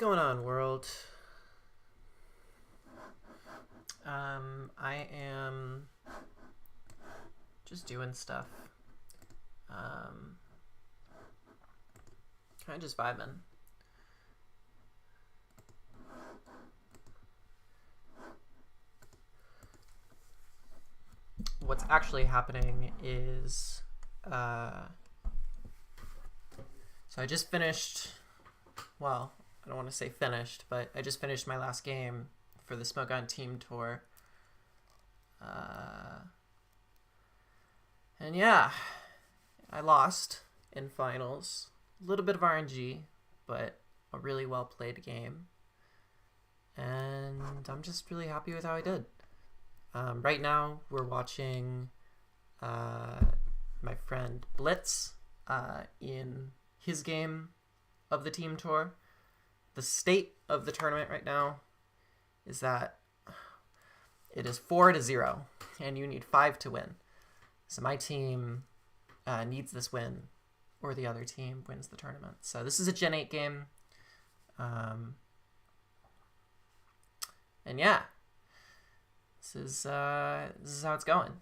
going on, world? I am just doing stuff. Um, kind of just vibing. What's actually happening is, so I just finished, well, I don't want to say finished, but I just finished my last game for the Smoke On Team Tour. And yeah, I lost in finals. A little bit of RNG, but a really well played game. And I'm just really happy with how I did. Right now, we're watching my friend Blitz in his game of the team tour. The state of the tournament right now is that it is 4-0, and you need 5 to win. So my team needs this win, or the other team wins the tournament. So this is a Gen 8 game. And yeah, this is how it's going.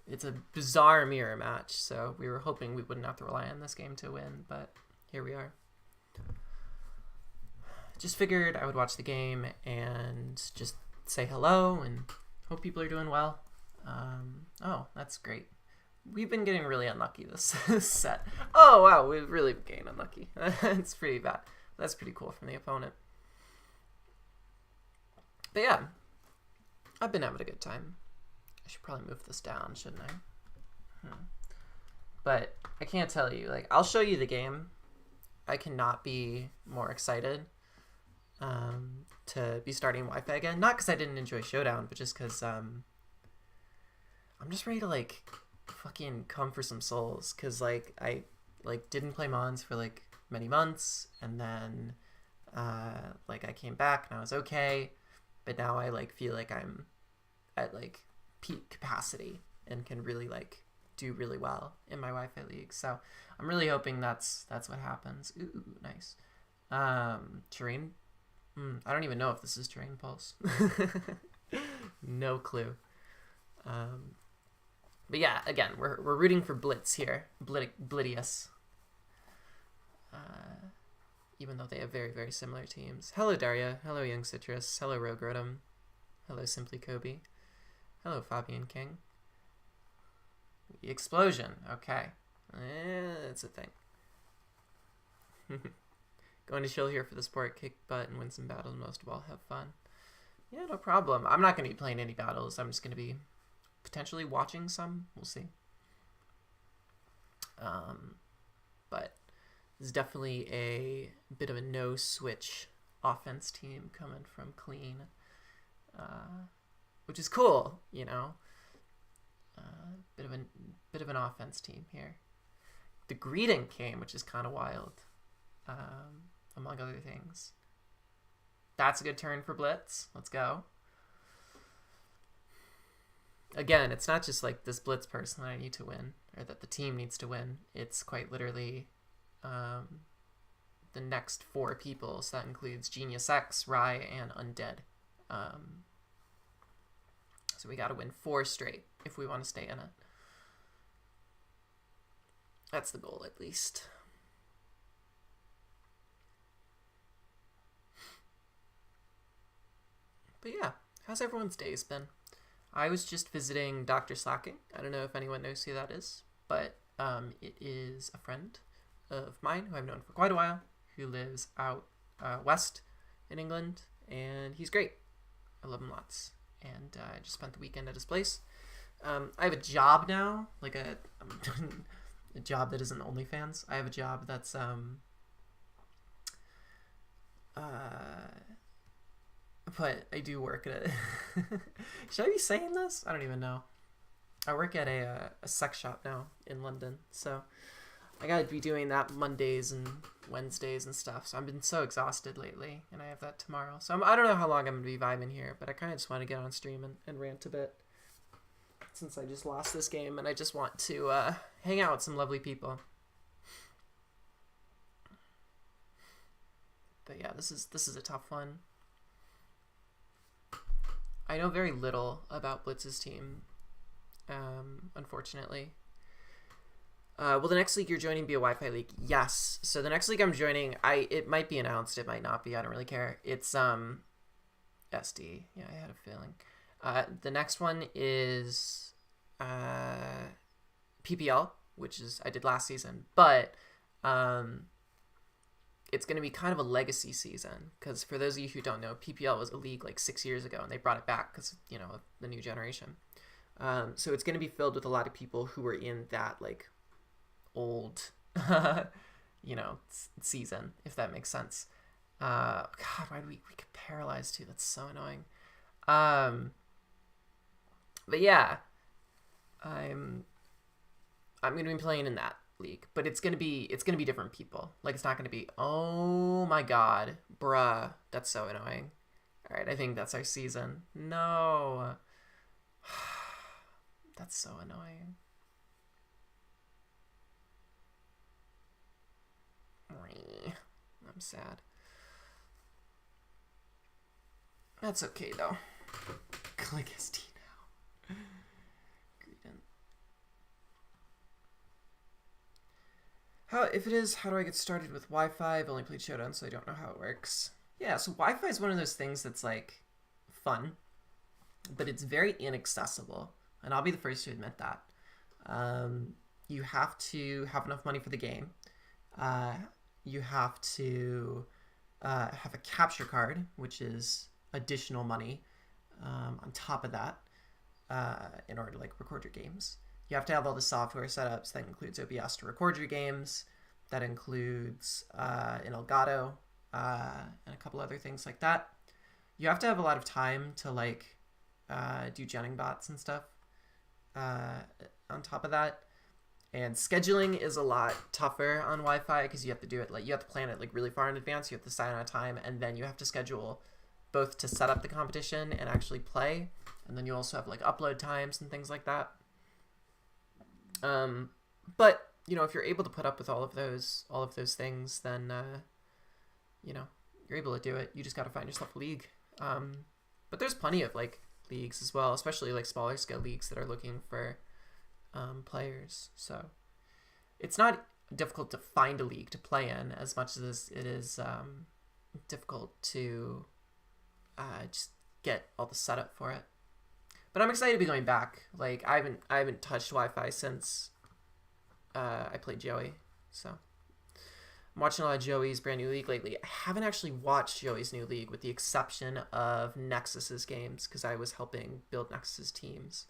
It's a bizarre mirror match, so we were hoping we wouldn't have to rely on this game to win, but here we are. Just figured I would watch the game and just say hello and hope people are doing well. Oh, that's great. We've been getting really unlucky this set. Oh, wow, we've really been getting unlucky. It's pretty bad. That's pretty cool from the opponent. But yeah, I've been having a good time. I should probably move this down, shouldn't I? But I can't tell you. Like, I'll show you the game. I cannot be more excited to be starting Wi-Fi again. Not because I didn't enjoy Showdown, but just because I'm just ready to, like, fucking come for some souls. Because, like, I, like, didn't play Mons for, like, many months. And then, like, I came back and I was okay. But now I, like, feel like I'm at, like, peak capacity and can really, like, do really well in my Wi-Fi league. So I'm really hoping that's what happens. Ooh, nice. Terrain. I don't even know if this is Terrain Pulse. No clue. But yeah, again, we're rooting for Blitz here. Blittius. Even though they have very, very similar teams. Hello, Daria. Hello, Young Citrus. Hello, Rogue Rotom. Hello, Simply Kobe. Hello, Fabian King. Explosion. Okay. It's a thing. Going to chill here for the sport, kick butt, and win some battles. Most of all, have fun. Yeah, no problem. I'm not going to be playing any battles. I'm just going to be potentially watching some. We'll see. But it's definitely a bit of a no-switch offense team coming from Clean, which is cool, you know. Bit of an offense team here. The greeting came, which is kind of wild, among other things. That's a good turn for Blitz. Let's go. Again, it's not just like this Blitz person that I need to win, or that the team needs to win. It's quite literally the next 4 people. So that includes Genius X, Rye, and Undead. So we got to win 4 straight if we want to stay in it. That's the goal, at least. But yeah, how's everyone's days been? I was just visiting Dr. Slacking. I don't know if anyone knows who that is, but it is a friend of mine who I've known for quite a while, who lives out west in England, and he's great. I love him lots. And I just spent the weekend at his place. I have a job now, like a job that isn't OnlyFans. I have a job that's but I do work at should I be saying this? I don't even know. I work at a sex shop now in London, so I gotta be doing that Mondays and Wednesdays and stuff. So I've been so exhausted lately, and I have that tomorrow. So I don't know how long I'm gonna be vibing here, but I kind of just want to get on stream and rant a bit, since I just lost this game, and I just want to hang out with some lovely people. But yeah, this is a tough one. I know very little about Blitz's team, unfortunately. Will the next league you're joining be a Wi-Fi league? Yes. So the next league I'm joining, it might be announced, it might not be. I don't really care. It's SD. Yeah, I had a feeling. The next one is PPL, which is I did last season, but it's going to be kind of a legacy season because for those of you who don't know, PPL was a league like 6 years ago and they brought it back because of the new generation. So it's going to be filled with a lot of people who were in that like old season, if that makes sense. God, why do we get paralyzed too? That's so annoying. But yeah, I'm gonna be playing in that league, but it's gonna be different people. Like it's not gonna be, oh my god, bruh, that's so annoying. All right, I think that's our season. No, that's so annoying. I'm sad. That's okay though. Click SD now. If it is, how do I get started with Wi-Fi? I've only played Showdown, so I don't know how it works. Yeah, so Wi-Fi is one of those things that's like fun, but it's very inaccessible, and I'll be the first to admit that. You have to have enough money for the game. You have to have a capture card, which is additional money on top of that in order to like record your games. You have to have all the software setups. That includes OBS to record your games. That includes an Elgato and a couple other things like that. You have to have a lot of time to like do Jennings bots and stuff on top of that. And scheduling is a lot tougher on Wi-Fi because you have to do it like you have to plan it like really far in advance. You have to sign on a time, and then you have to schedule both to set up the competition and actually play. And then you also have like upload times and things like that. But if you're able to put up with all of those things, then you're able to do it. You just got to find yourself a league. But there's plenty of like leagues as well, especially like smaller scale leagues that are looking for players. So it's not difficult to find a league to play in as much as it is difficult to just get all the setup for it. But I'm excited to be going back. Like I haven't touched Wi-Fi since I played Joey. So I'm watching a lot of Joey's brand new league lately. I haven't actually watched Joey's new league with the exception of Nexus's games because I was helping build Nexus's teams.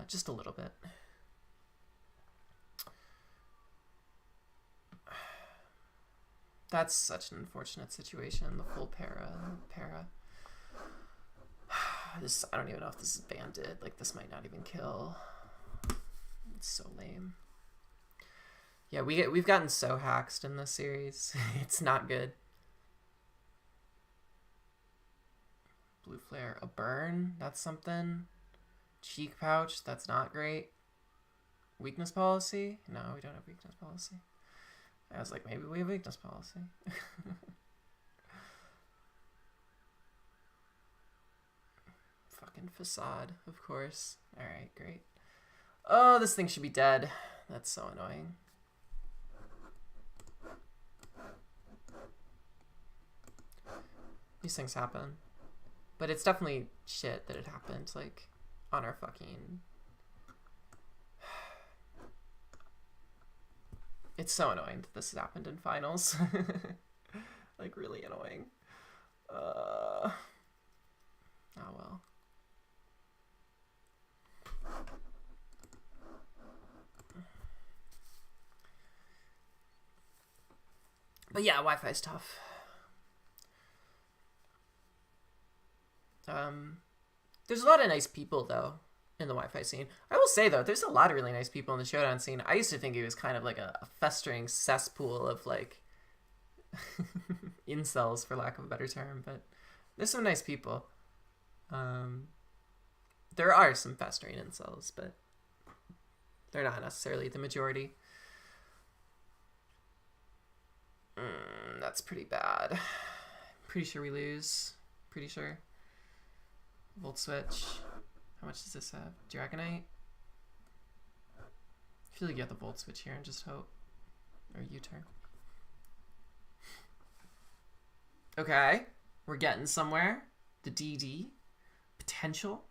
Just a little bit. That's such an unfortunate situation. The full para. I don't even know if this is banded. Like this might not even kill. It's so lame. Yeah, we've gotten so hacked in this series. It's not good. Blue flare, a burn. That's something. Cheek pouch. That's not great. Weakness policy. No, we don't have weakness policy. I was like, maybe we have weakness policy. Fucking facade, of course. Alright, great. Oh, this thing should be dead. That's so annoying. These things happen. But it's definitely shit that it happened, like, on our fucking... It's so annoying that this has happened in finals. Like, really annoying. Oh, well. But yeah, Wi-Fi's tough. There's a lot of nice people, though, in the Wi-Fi scene. I will say, though, there's a lot of really nice people in the Showdown scene. I used to think it was kind of like a festering cesspool of, like, incels, for lack of a better term, but there's some nice people. There are some festering incels, but they're not necessarily the majority. That's pretty bad. Pretty sure we lose. Pretty sure. Volt Switch. How much does this have? Dragonite? I feel like you have the Volt Switch here and just hope. Or U-turn. Okay. We're getting somewhere. The DD. Potential.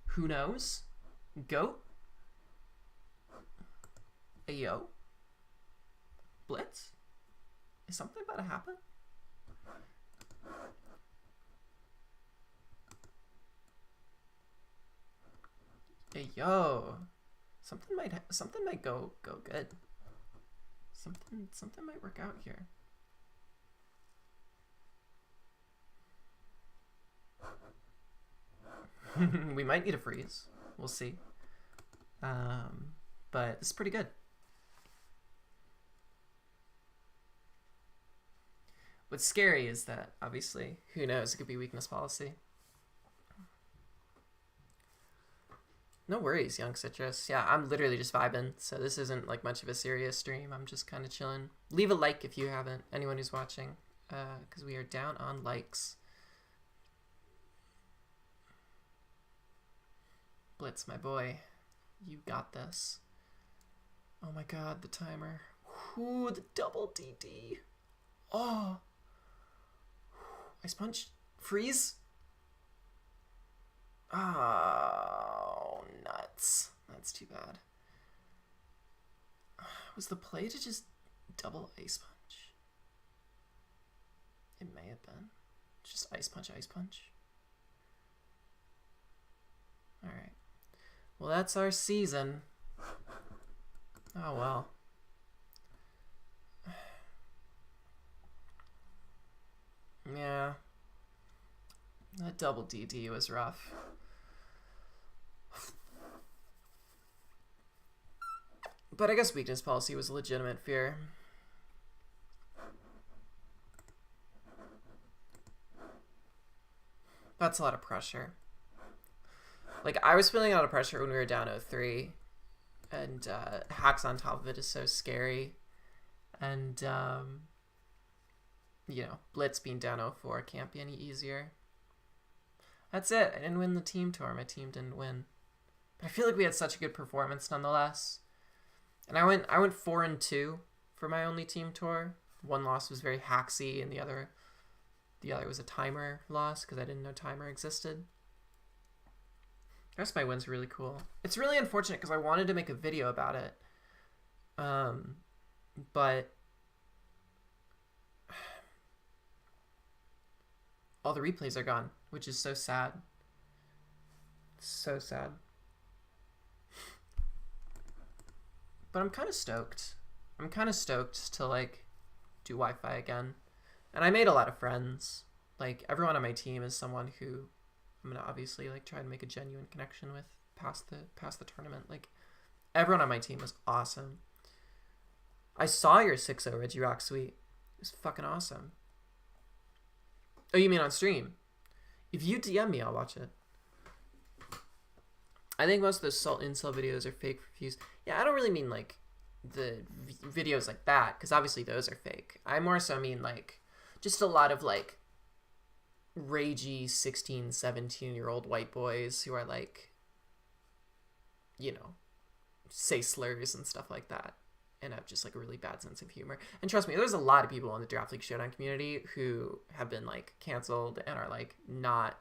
Who knows? Goat. Ayo. Blitz? Is something about to happen? Ayo. Something might go good. Something might work out here. We might need a freeze. We'll see. But it's pretty good. What's scary is that, obviously, who knows, it could be weakness policy. No worries, Young Citrus. Yeah, I'm literally just vibing, so this isn't like much of a serious stream. I'm just kind of chilling. Leave a like if you haven't, anyone who's watching, because we are down on likes. Blitz, my boy. You got this. Oh my god, the timer. Ooh, the double DD. Oh. Ice Punch. Freeze. Oh, nuts. That's too bad. Was the play to just double Ice Punch? It may have been. Just Ice Punch, Ice Punch. Alright. Well, that's our season. Oh, well. Yeah. That double DD was rough. But I guess weakness policy was a legitimate fear. That's a lot of pressure. Like, I was feeling a lot of pressure when we were down 0-3. And hacks on top of it is so scary. And, you know, Blitz being down 0-4 can't be any easier. That's it. I didn't win the team tour. My team didn't win. But I feel like we had such a good performance nonetheless. And I went 4-2 for my only team tour. One loss was very hacksy, and the other was a timer loss because I didn't know timer existed. I guess my win's really cool. It's really unfortunate because I wanted to make a video about it. But all the replays are gone, which is so sad. So sad. But I'm kind of stoked. I'm kind of stoked to, like, do Wi-Fi again. And I made a lot of friends. Like, everyone on my team is someone who I'm going to obviously, like, try to make a genuine connection with past the tournament. Like, everyone on my team was awesome. I saw your 6-0 Regirock suite. It was fucking awesome. Oh, you mean on stream? If you DM me, I'll watch it. I think most of those Salt Incel videos are fake reviews. Yeah, I don't really mean, like, the videos like that, because obviously those are fake. I more so mean, like, just a lot of, like, ragey 16, 17-year-old white boys who are, like, you know, say slurs and stuff like that, and have just, like, a really bad sense of humor. And trust me, there's a lot of people in the Draft League Showdown community who have been, like, canceled and are, like, not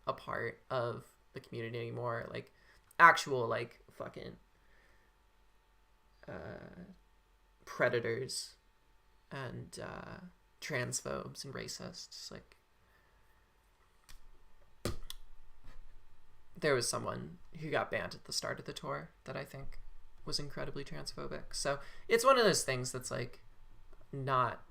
a part of the community anymore. Like, actual, like, fucking predators and transphobes and racists. Like, there was someone who got banned at the start of the tour that I think was incredibly transphobic. So it's one of those things that's, like, not...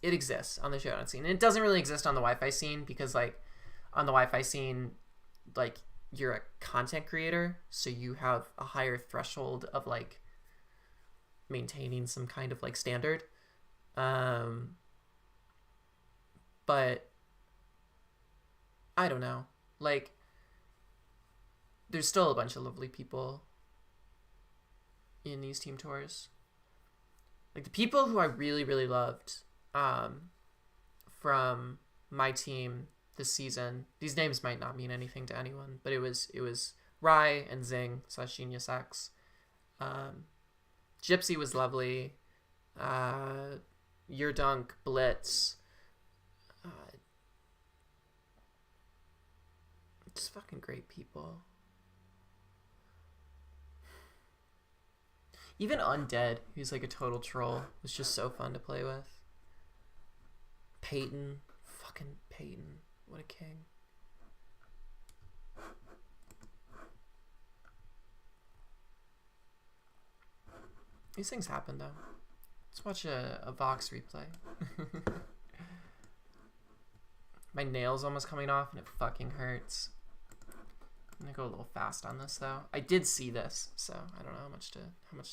It exists on the Showdown scene. And it doesn't really exist on the Wi-Fi scene because, like, on the Wi-Fi scene, like, you're a content creator, so you have a higher threshold of, like, maintaining some kind of, like, standard. But I don't know. Like, there's still a bunch of lovely people in these team tours. Like the people who I really, really loved from my team this season. These names might not mean anything to anyone, but it was Rai and Zing / Genius X. Gypsy was lovely. Your Dunk, Blitz. Just fucking great people. Even Undead, who's like a total troll, was just so fun to play with. Peyton. Fucking Peyton. What a king. These things happen though. Let's watch a Vox replay. My nail's almost coming off and it fucking hurts. I'm gonna go a little fast on this though. I did see this, so I don't know how much to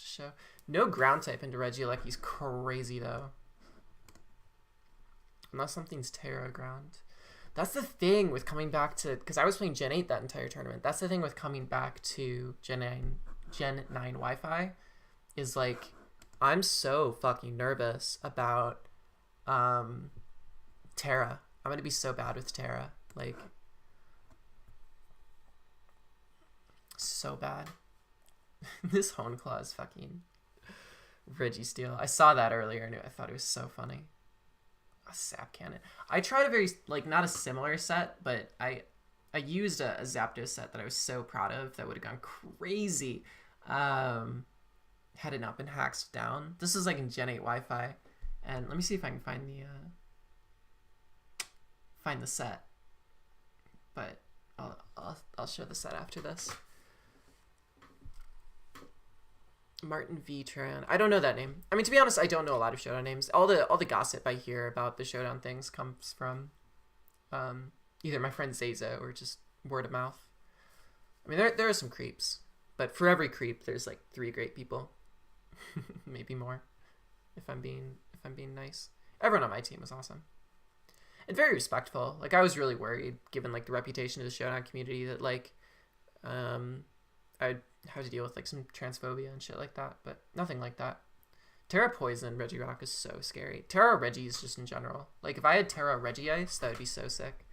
show. No ground type into Regieleki's crazy though. Unless something's Terra ground. That's the thing with coming back to, because I was playing Gen 8 that entire tournament. That's the thing with coming back to Gen 9 Wi-Fi, is like I'm so fucking nervous about Terra. I'm gonna be so bad with Terra. Like so bad. This Honeclaw is fucking Registeel. I saw that earlier and I thought it was so funny. A Sap Cannon. I tried a very, like, not a similar set, but I used a Zapdos set that I was so proud of that would have gone crazy had it not been hacked down. This is like in Gen 8 Wi-Fi, and let me see if I can find the set. But I'll show the set after this. Martin Vitran. I don't know that name. I mean, to be honest, I don't know a lot of Showdown names. All the gossip I hear about the Showdown things comes from either my friend Zaza or just word of mouth. I mean, there are some creeps, but for every creep, there's like 3 great people, maybe more. If I'm being nice, everyone on my team was awesome and very respectful. Like I was really worried, given like the reputation of the Showdown community, that like I'd have to deal with like some transphobia and shit like that, but nothing like that. Terra Poison Regirock is so scary. Terra Regis just in general. Like if I had Terra Regice, that would be so sick.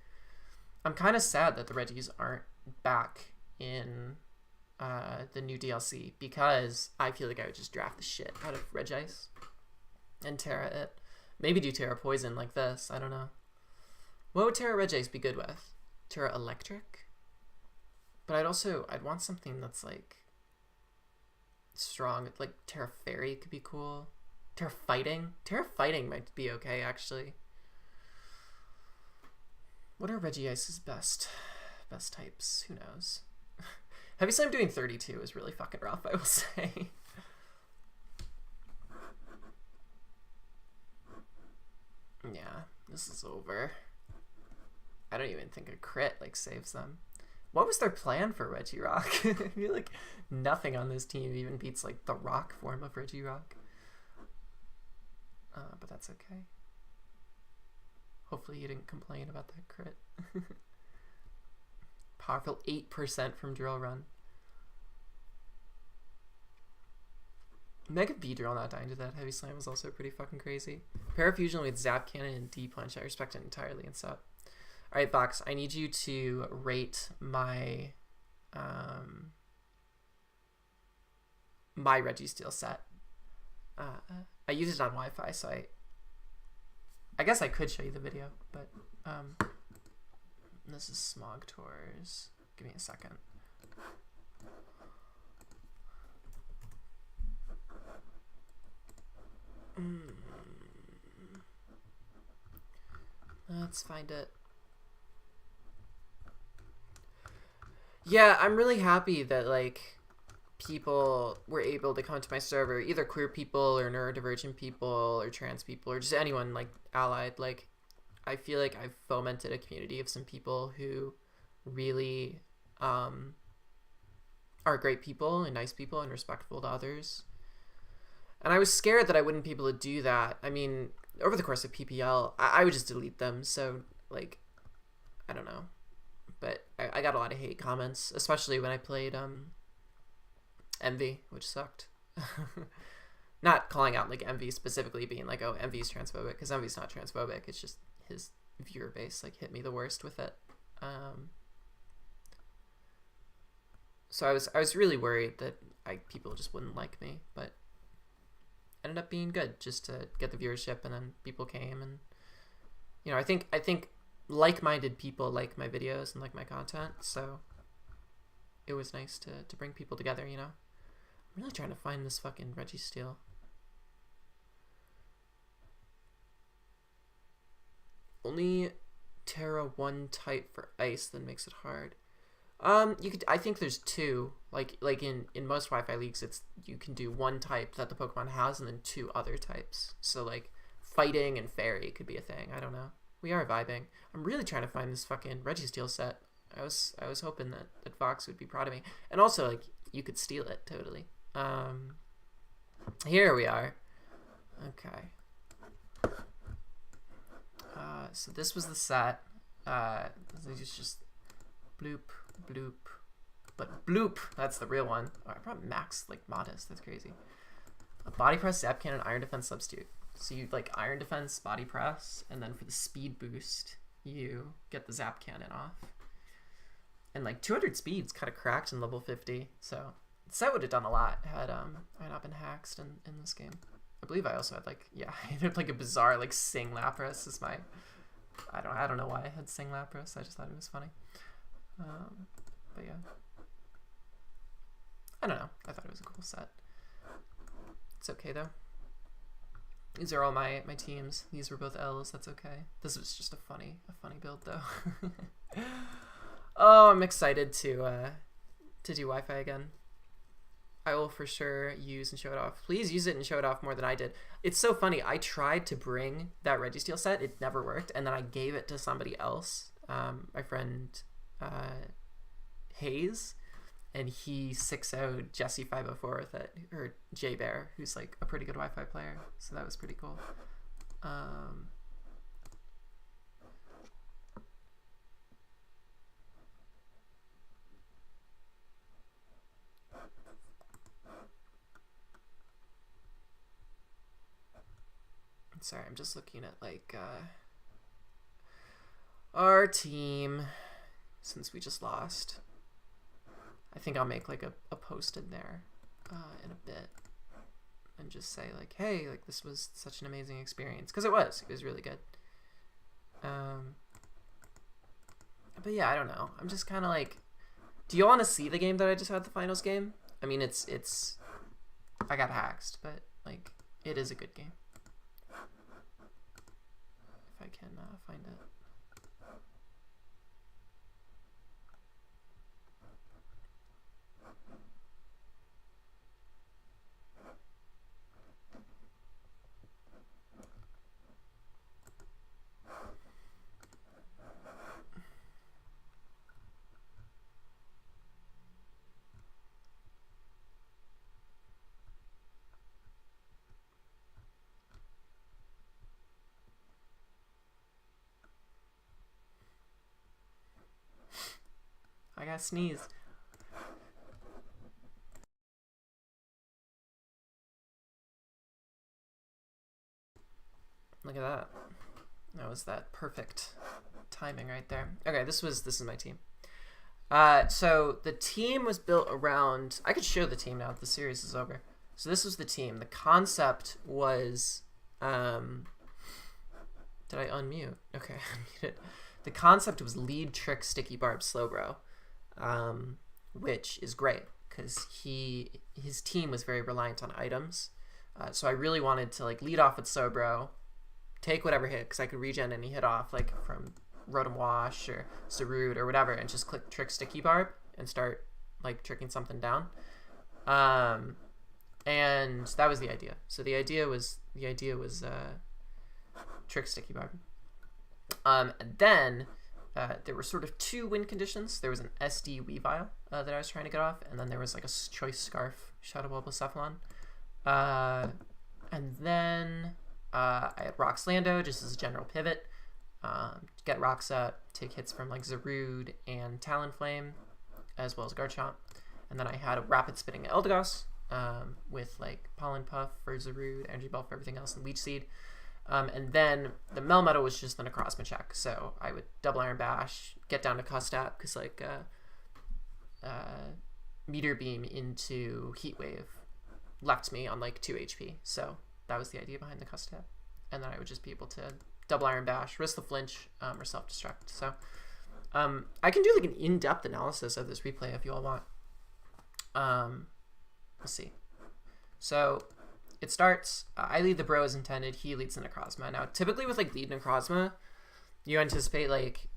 I'm kind of sad that the Regis aren't back in the new DLC, because I feel like I would just draft the shit out of Regice and Terra it. Maybe do Terra Poison like this. I don't know. What would Terra Regice be good with? Terra Electric? But I'd want something that's like strong. Like Terra Fairy could be cool. Terra Fighting might be okay actually. What are Regice's best types? Who knows? Heavy Slam doing 32 is really fucking rough, I will say. Yeah, this is over. I don't even think a crit like saves them. What was their plan for Regirock? I feel like nothing on this team even beats like the rock form of Regirock. But that's okay. Hopefully you didn't complain about that crit. Powerful 8% from Drill Run. Mega Beedrill not dying to that Heavy Slam was also pretty fucking crazy. Parafusion with Zap Cannon and D-Punch. I respect it entirely in sub. Alright, Vox, I need you to rate my my Registeel set. I used it on Wi-Fi, so I guess I could show you the video, but this is Smog Tours. Give me a second. Let's find it. Yeah, I'm really happy that like people were able to come to my server, either queer people or neurodivergent people or trans people or just anyone like allied. Like I feel like I've fomented a community of some people who really are great people and nice people and respectful to others. And I was scared that I wouldn't be able to do that. I mean, over the course of PPL, I would just delete them. So like, I don't know. But I got a lot of hate comments, especially when I played Envy, which sucked. not calling out like MV specifically being like, oh, MV's transphobic, because MV's not transphobic. It's just his viewer base like hit me the worst with it. So I was really worried that people just wouldn't like me, but ended up being good just to get the viewership, and then people came, and you know, I think like-minded people like my videos and like my content, so it was nice to bring people together, you know. I'm really trying to find this fucking Registeel. Only Terra 1 type for ice, then makes it hard. You could. I think there's two. Like in most Wi-Fi leagues, you can do one type that the Pokemon has, and then two other types. So like fighting and fairy could be a thing. I don't know. We are vibing. I'm really trying to find this fucking Registeel set. I was hoping that Vox would be proud of me, and also like you could steal it totally. Here we are. Okay. So this was the set. It's just bloop, bloop, but bloop. That's the real one. Oh, I brought Max like Modest. That's crazy. A body press, zap cannon, iron defense substitute. So you like iron defense, body press, and then for the speed boost, you get the zap cannon off. And like 200 speed's kind of cracked in level 50. So the set would have done a lot had I not been hacked in this game. I believe I also had like, yeah, I had like a bizarre like Sing Lapras is my, I don't know why I had Sing Lapras. I just thought it was funny. But yeah, I don't know. I thought it was a cool set. It's okay though. These are all my teams. These were both L's. That's okay. This was just a funny build though. Oh, I'm excited to do Wi-Fi again. I will for sure use and show it off. Please use it and show it off more than I did. It's so funny. I tried to bring that Registeel set. It never worked. And then I gave it to somebody else, my friend Hayes. And he 6-0'd Jesse 504 with it, or J Bear, who's like a pretty good Wi-Fi player. So that was pretty cool. Sorry, I'm just looking at like our team since we just lost. I think I'll make like a post in there in a bit and just say like, hey, like this was such an amazing experience, because it was really good. But yeah, I don't know. I'm just kind of like, do you want to see the game that I just had, the finals game? I mean, it's I got hacked, but like it is a good game. If I can find it. I got sneezed. Look at that. That was that perfect timing right there. Okay, this is my team. So the team was built around, I could show the team now if the series is over. So this was the team. The concept was, did I unmute? Okay, I unmuted. The concept was lead, trick, sticky barb, Slowbro. Which is great because his team was very reliant on items. So I really wanted to like lead off with Slowbro, take whatever hit, because I could regen any hit off like from Rotom Wash or Zarude or whatever, and just click trick sticky barb and start like tricking something down. And that was the idea. So the idea was trick sticky barb. And then there were sort of two win conditions. There was an SD Weavile that I was trying to get off, and then there was like a Choice Scarf Shadow Ball Cephalon. And then I had Rocks Lando just as a general pivot. Get rocks up, take hits from like Zarude and Talonflame, as well as Garchomp. And then I had a Rapid Spitting Eldegoss with like Pollen Puff for Zarude, Energy Ball for everything else, and Leech Seed. And then the Melmetal was just the Necrozma check. So I would double Iron Bash, get down to Custap, because like Meteor Beam into Heat Wave left me on like 2 HP. So that was the idea behind the Custap. And then I would just be able to double Iron Bash, risk the flinch, or self-destruct. So I can do like an in-depth analysis of this replay if you all want. Let's see. So it starts, I lead the Bro as intended, he leads the Necrozma. Now, typically with like lead Necrozma, you anticipate like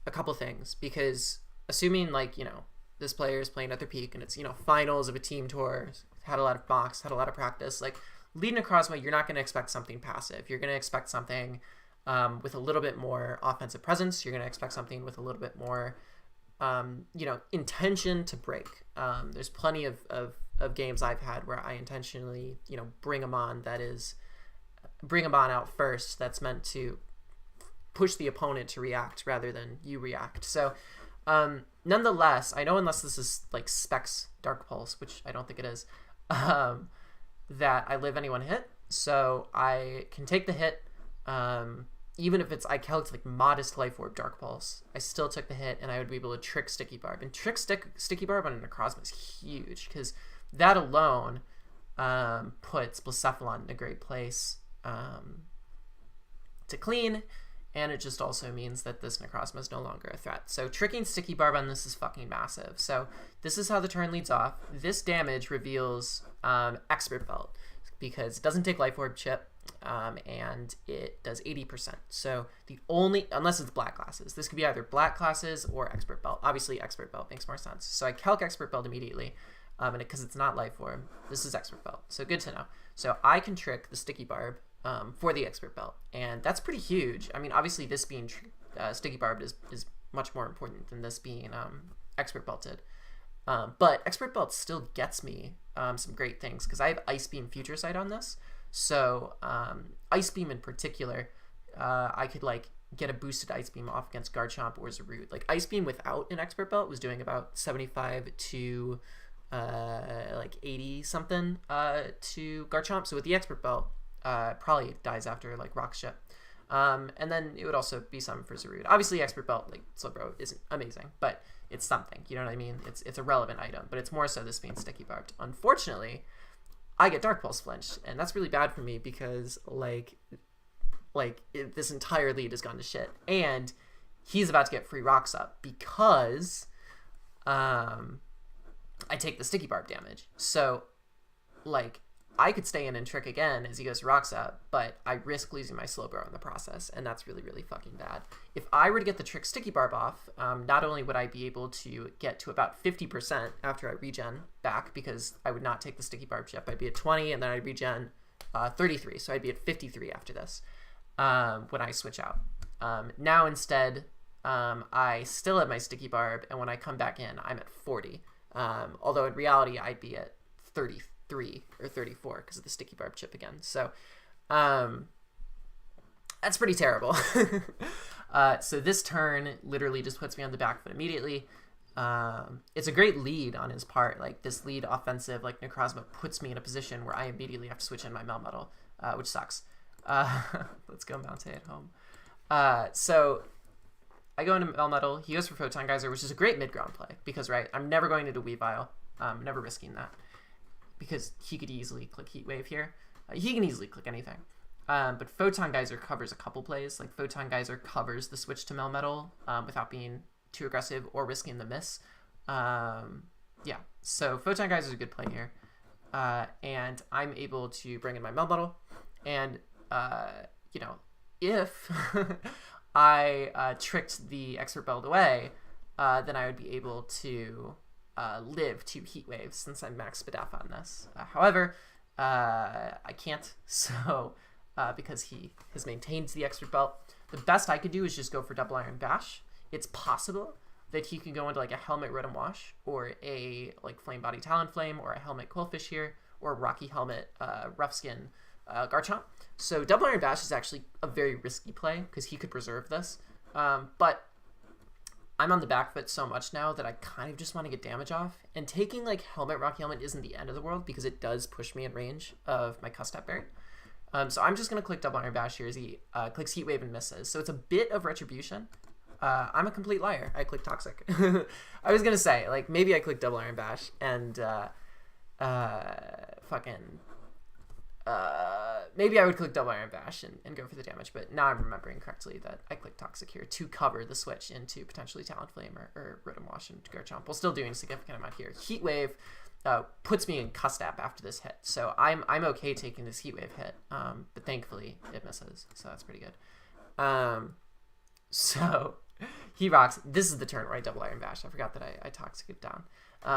a couple things, because assuming like, you know, this player is playing at their peak and it's, you know, finals of a team tour, had a lot of mocks, had a lot of practice, like lead Necrozma, you're not going to expect something passive. You're going to expect something with a little bit more offensive presence. You're going to expect something with a little bit more, you know, intention to break. There's plenty of games I've had where I intentionally, you know, bring them on out first. That's meant to push the opponent to react rather than you react. So nonetheless, I know unless this is like Specs Dark Pulse, which I don't think it is, that I live anyone hit. So I can take the hit, even if it's, I calculate like modest Life Orb Dark Pulse, I still took the hit and I would be able to trick Sticky Barb. And trick Sticky Barb on a Necrozma is huge, because that alone puts Blacephalon in a great place to clean, and it just also means that this Necrozma is no longer a threat. So tricking Sticky Barb on this is fucking massive. So this is how the turn leads off. This damage reveals Expert Belt, because it doesn't take Life Orb chip, and it does 80%. So the only, unless it's black classes, this could be either black classes or Expert Belt. Obviously Expert Belt makes more sense. So I calc Expert Belt immediately, and because it's not Life Orb, this is Expert Belt. So good to know. So I can trick the Sticky Barb for the Expert Belt, and that's pretty huge. I mean, obviously this being Sticky Barb is much more important than this being Expert Belted. But Expert Belt still gets me some great things, because I have Ice Beam Future Sight on this. So Ice Beam in particular, I could like get a boosted Ice Beam off against Garchomp or Zarude. Like Ice Beam without an Expert Belt was doing about 75 to like 80 something to Garchomp. So with the Expert Belt, probably dies after like Rock Chip. And then it would also be something for Zarude. Obviously Expert Belt, like Slowbro, isn't amazing, but it's something, you know what I mean? It's a relevant item, but it's more so this being Sticky Barbed. Unfortunately, I get Dark Pulse flinched, and that's really bad for me, because this entire lead has gone to shit, and he's about to get free rocks up because I take the Sticky Barb damage. So like I could stay in and trick again as he goes rocks up, but I risk losing my Slowbro in the process, and that's really, really fucking bad. If I were to get the trick Sticky Barb off, not only would I be able to get to about 50% after I regen back, because I would not take the Sticky Barb chip, I'd be at 20, and then I'd regen 33, so I'd be at 53 after this when I switch out. Now instead, I still have my Sticky Barb, and when I come back in, I'm at 40. Although in reality, I'd be at 33 or 34 because of the Sticky Barb chip again. So that's pretty terrible. So this turn literally just puts me on the back foot immediately. It's a great lead on his part. Like this lead offensive, like Necrozma, puts me in a position where I immediately have to switch in my Melmetal, which sucks. Let's go Mountay at home. So I go into Melmetal. He goes for Photon Geyser, which is a great mid-ground play, because right, I'm never going into Weavile. I'm never risking that, because he could easily click Heat Wave here. He can easily click anything. But Photon Geyser covers a couple plays. Like Photon Geyser covers the switch to Melmetal without being too aggressive or risking the miss. Yeah, so Photon Geyser is a good play here. And I'm able to bring in my Melmetal. And, you know, if I tricked the Expert Belt away, then I would be able to live 2 Heat Waves since I'm max Spadaf on this. However, I can't, so because he has maintained the Expert Belt, the best I could do is just go for double Iron Bash. It's possible that he can go into like a Helmet Rotom Wash, or a like Flame Body Talonflame, or a Helmet Quillfish here, or a Rocky Helmet Rough Skin Garchomp. So double Iron Bash is actually a very risky play because he could preserve this. But I'm on the back foot so much now that I kind of just want to get damage off. And taking like Helmet, Rocky Helmet isn't the end of the world because it does push me in range of my Custap Berry. So I'm just going to click Double Iron Bash here as he clicks Heat Wave and misses. So it's a bit of retribution. I'm a complete liar. I clicked Toxic. I was going to say, like, maybe I clicked Double Iron Bash and maybe I would click Double Iron Bash and go for the damage, but now I'm remembering correctly that I clicked Toxic here to cover the switch into potentially Talonflame or Rotom Wash and Garchomp while still doing a significant amount here. Heat Wave puts me in Custap after this hit, so I'm okay taking this Heat Wave hit, but thankfully it misses, so that's pretty good. So he rocks. This is the turn where I Double Iron Bash. I forgot that I Toxic it down.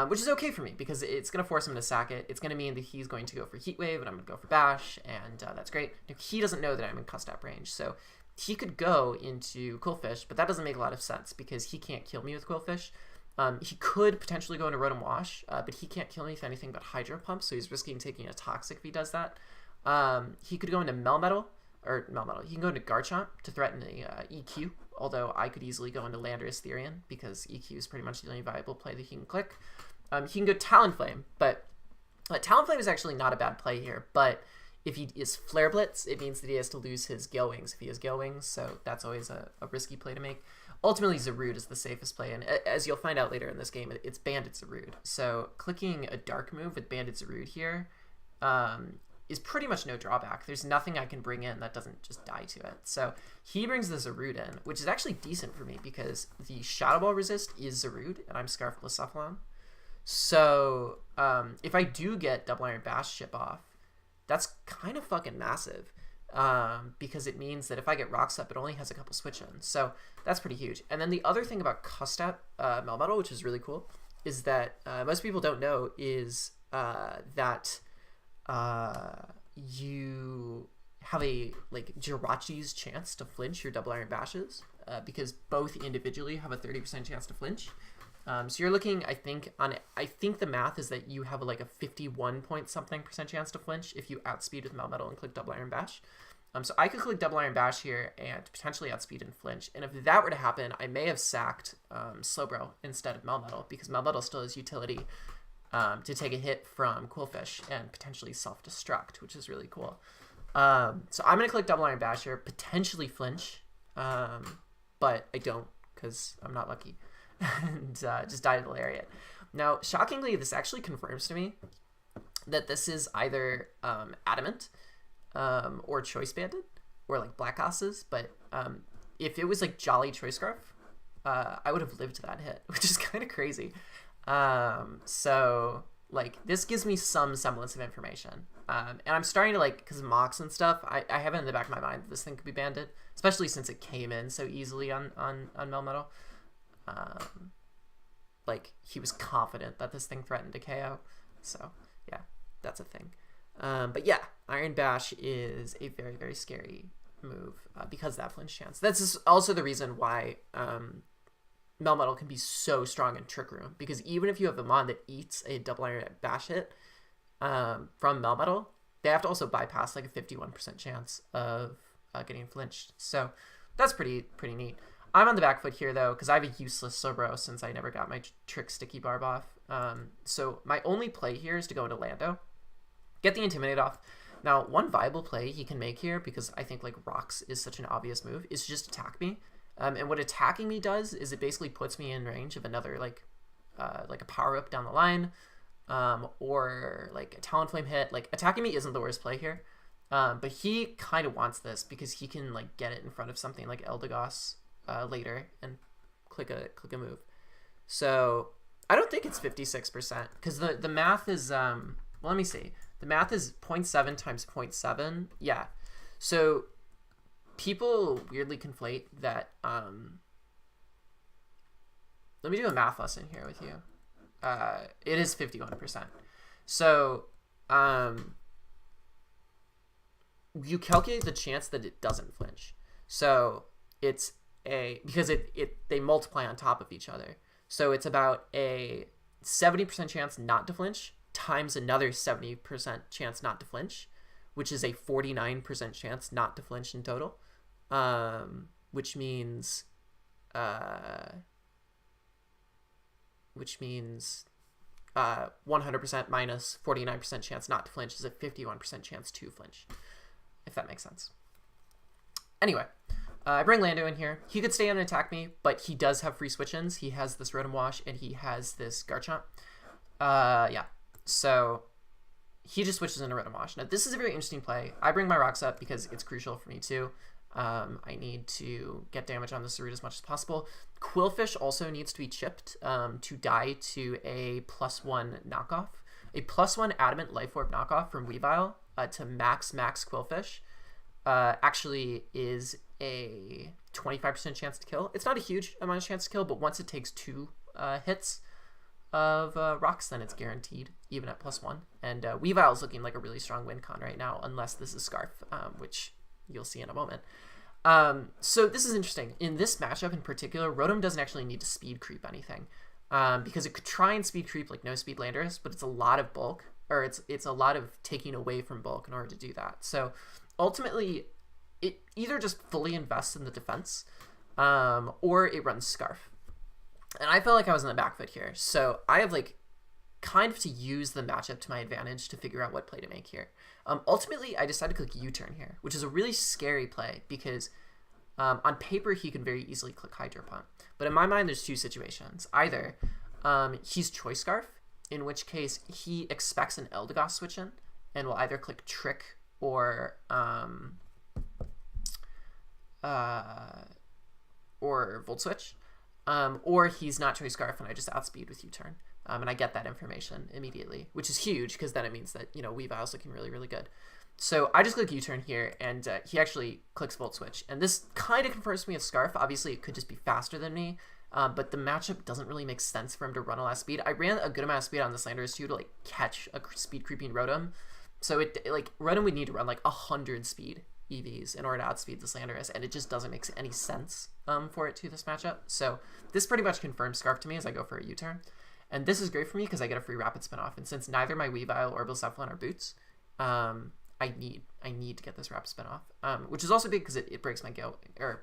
Which is okay for me because it's going to force him to sack it. It's going to mean that he's going to go for Heat Wave and I'm going to go for Bash, and that's great. Now, he doesn't know that I'm in Custap range, so he could go into Qwilfish, but that doesn't make a lot of sense because he can't kill me with Qwilfish. He could potentially go into Rotom Wash, but he can't kill me with anything but Hydro Pump, so he's risking taking a Toxic if he does that. He could go into Melmetal. He can go into Garchomp to threaten the EQ, although I could easily go into Landorus Therian because EQ is pretty much the only viable play that he can click. He can go Talonflame, but Talonflame is actually not a bad play here, but if he is Flare Blitz, it means that he has to lose his Gale Wings if he has Gale Wings, so that's always a risky play to make. Ultimately, Zarude is the safest play, and as you'll find out later in this game, it's Bandit Zarude. So clicking a Dark move with Bandit Zarude here is pretty much no drawback. There's nothing I can bring in that doesn't just die to it. So he brings the Zarude in, which is actually decent for me because the Shadow Ball resist is Zarude, and I'm Scarf Blacephalon. So if I do get Double Iron Bash ship off, that's kind of fucking massive because it means that if I get Rocks Up, it only has a couple switch-ins. So that's pretty huge. And then the other thing about Custap Melmetal, which is really cool, is that most people don't know is that you have a like Jirachi's chance to flinch your Double Iron Bashes because both individually have a 30% chance to flinch. So you're looking, I think the math is that you have like a 51 point something % chance to flinch if you outspeed with Melmetal and click Double Iron Bash. So I could click Double Iron Bash here and potentially outspeed and flinch. And if that were to happen, I may have sacked Slowbro instead of Melmetal because Melmetal still has utility to take a hit from Qwilfish and potentially self-destruct, which is really cool. So I'm going to click Double Iron Bash here, potentially flinch, but I don't because I'm not lucky. And just die to the Lariat. Now, shockingly, this actually confirms to me that this is either Adamant or Choice Banded or like Black Osses, but if it was like Jolly Choice Scarf, I would have lived that hit, which is kind of crazy. So like this gives me some semblance of information. And I'm starting to like, because of mocks and stuff, I have it in the back of my mind that this thing could be banded, especially since it came in so easily on Melmetal. Like he was confident that this thing threatened to KO, so yeah, that's a thing. But yeah, Iron Bash is a very, very scary move because of that flinch chance. That's also the reason why Melmetal can be so strong in Trick Room, because even if you have a mon that eats a Double Iron Bash hit from Melmetal, they have to also bypass like a 51% chance of getting flinched. So that's pretty neat. I'm on the back foot here, though, because I have a useless Slowbro since I never got my Trick Sticky Barb off. So my only play here is to go into Lando, get the Intimidate off. Now, one viable play he can make here, because I think like Rocks is such an obvious move, is just attack me. And what attacking me does is it basically puts me in range of another like a power-up down the line, or like a Talonflame hit. Like attacking me isn't the worst play here, but he kind of wants this because he can like get it in front of something like Eldegoss later and click a move. So I don't think it's 56% because the math is well, let me see. The math is 0.7 times 0.7. Yeah. So people weirdly conflate that. Let me do a math lesson here with you. It is 51%. So you calculate the chance that it doesn't flinch. So it's because they multiply on top of each other. So it's about a 70% chance not to flinch times another 70% chance not to flinch, which is a 49% chance not to flinch in total, which means which means 100% minus 49% chance not to flinch is a 51% chance to flinch, if that makes sense. Anyway, I bring Lando in here. He could stay in and attack me, but he does have free switch-ins. He has this Rotom Wash, and he has this Garchomp. Yeah, so he just switches into Rotom Wash. Now, this is a very interesting play. I bring my rocks up because it's crucial for me, too. I need to get damage on the Sarut as much as possible. Quillfish also needs to be chipped to die to a +1 knockoff. A +1 Adamant Life Orb knockoff from Weavile to max Quillfish actually is a 25% chance to kill. It's not a huge amount of chance to kill, but once it takes 2 hits of rocks, then it's guaranteed, even at +1. And Weavile is looking like a really strong win con right now, unless this is Scarf, which you'll see in a moment. So this is interesting. In this matchup in particular, Rotom doesn't actually need to speed creep anything, because it could try and speed creep like no speed Landorus, but it's a lot of bulk, or it's a lot of taking away from bulk in order to do that. So ultimately, it either just fully invests in the defense, or it runs Scarf. And I felt like I was in the back foot here, so I have like kind of to use the matchup to my advantage to figure out what play to make here. Ultimately, I decided to click U-turn here, which is a really scary play because on paper he can very easily click Hydro Pump. But in my mind, there's 2 situations. Either he's Choice Scarf, in which case he expects an Eldegoss switch in and will either click Trick or Volt Switch, or he's not Choice Scarf and I just outspeed with U-turn. And I get that information immediately, which is huge because then it means that, Weavile's looking really, really good. So I just click U-turn here, and he actually clicks Volt Switch. And this kind of confirms me with Scarf. Obviously, it could just be faster than me, but the matchup doesn't really make sense for him to run a lot of speed. I ran a good amount of speed on this Landorus too to like catch a speed creeping Rotom. So Rotom would need to run like 100 speed EVs in order to outspeed this Landorus, and it just doesn't make any sense for it to this matchup. So this pretty much confirms Scarf to me as I go for a U-turn. And this is great for me because I get a free Rapid Spin Off. And since neither my Weavile or Blacephalon are boots, I need to get this Rapid Spin Off, which is also big because it breaks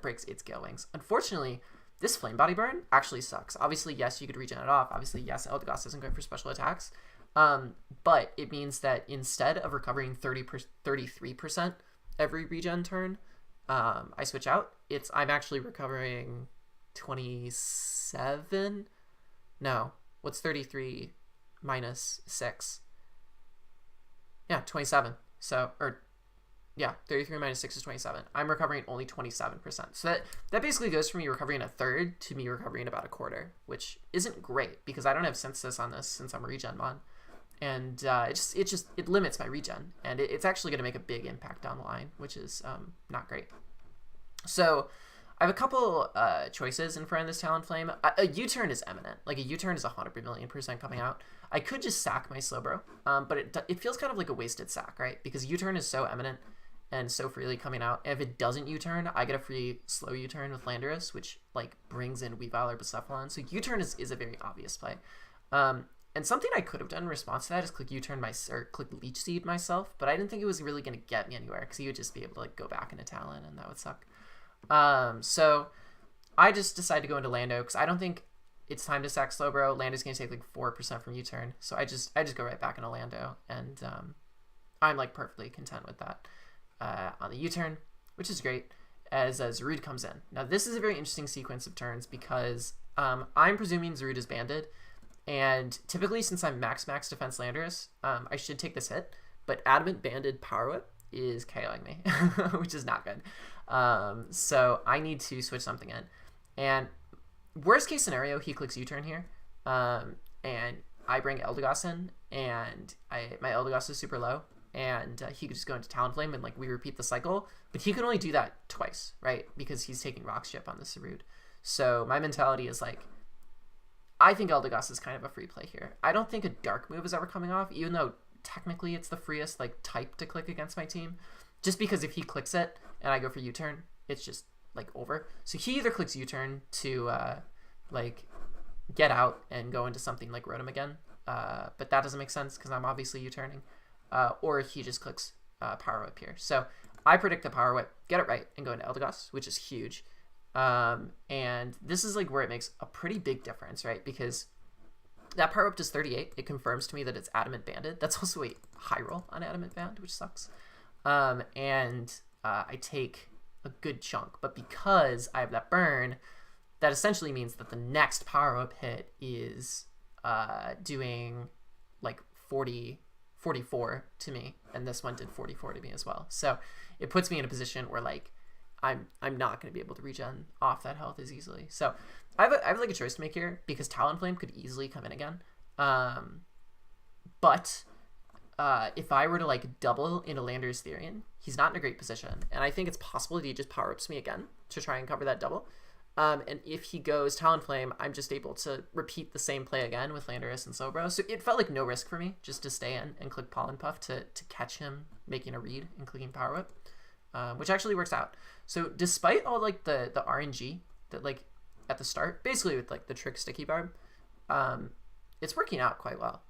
breaks its Gale Wings. Unfortunately, this Flame Body Burn actually sucks. Obviously, yes, you could regen it off. Obviously, yes, Eldegoss isn't going for special attacks. But it means that instead of recovering 33% every regen turn, I switch out. I'm actually recovering 27. No. What's 33 minus 6? Yeah, 27. So, 33 minus 6 is 27. I'm recovering only 27%. So that basically goes from me recovering a third to me recovering about a quarter, which isn't great because I don't have Synthesis on this since I'm a regen mon. And it limits my regen. And it's actually going to make a big impact down the line, which is not great. So I have a couple choices in front of this Talonflame. A U-turn is imminent. Like, a U-turn is 100% coming out. I could just sack my Slowbro, but it feels kind of like a wasted sack, right? Because U-turn is so imminent and so freely coming out. And if it doesn't U-turn, I get a free slow U-turn with Landorus, which, like, brings in Weavile or Blacephalon. So U-turn is a very obvious play. And something I could have done in response to that is click U-turn or click Leech Seed myself, but I didn't think it was really going to get me anywhere because he would just be able to, like, go back into Talon, and that would suck. So I just decided to go into Lando because I don't think it's time to sack Slowbro. Lando's going to take like 4% from U-turn. So I just go right back into Lando, and I'm like perfectly content with that on the U-turn, which is great as Zarude comes in. Now this is a very interesting sequence of turns because I'm presuming Zarude is banded, and typically since I'm max defense Landorus, I should take this hit, but Adamant banded Power Whip is KOing me, which is not good. So I need to switch something in. And worst case scenario, he clicks U-turn here, and I bring Eldegoss in, and my Eldegoss is super low, and he could just go into Talonflame, and like we repeat the cycle. But he can only do that twice, right? Because he's taking Rock Chip on the Zarude. So my mentality is like, I think Eldegoss is kind of a free play here. I don't think a Dark move is ever coming off, even though technically it's the freest like type to click against my team. Just because if he clicks it and I go for U-turn, it's just like over. So he either clicks U-turn to like get out and go into something like Rotom again, but that doesn't make sense because I'm obviously U-turning, or he just clicks Power Whip here. So I predict the Power Whip, get it right, and go into Eldegoss, which is huge. And this is like where it makes a pretty big difference, right? Because That power up does 38. It confirms to me that it's Adamant Banded. That's also a high roll on Adamant Band, which sucks. And I take a good chunk. But because I have that burn, that essentially means that the next power up hit is doing like 44 to me, and this one did 44 to me as well. So it puts me in a position where like I'm not going to be able to regen off that health as easily. So I have like a choice to make here, because Talonflame could easily come in again. But if I were to like double into Landorus Therian, he's not in a great position, and I think it's possible that he just power ups me again to try and cover that double. And if he goes Talonflame, I'm just able to repeat the same play again with Landorus and Slowbro. So it felt like no risk for me just to stay in and click Pollen Puff to catch him making a read and clicking Power Whip, which actually works out. So despite all like the RNG that like at the start, basically with like the trick Sticky Barb, it's working out quite well,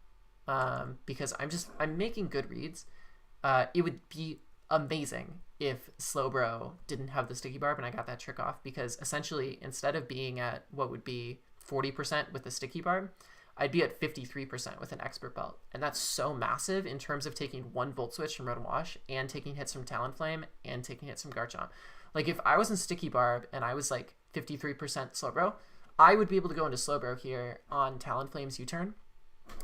because I'm making good reads. It would be amazing if Slowbro didn't have the Sticky Barb and I got that trick off, because essentially instead of being at what would be 40% with the Sticky Barb, I'd be at 53% with an Expert Belt. And that's so massive in terms of taking one Volt Switch from Rotom Wash and taking hits from Talonflame and taking hits from Garchomp. Like if I was in Sticky Barb and I was like 53% Slowbro, I would be able to go into Slowbro here on Talonflame's U-turn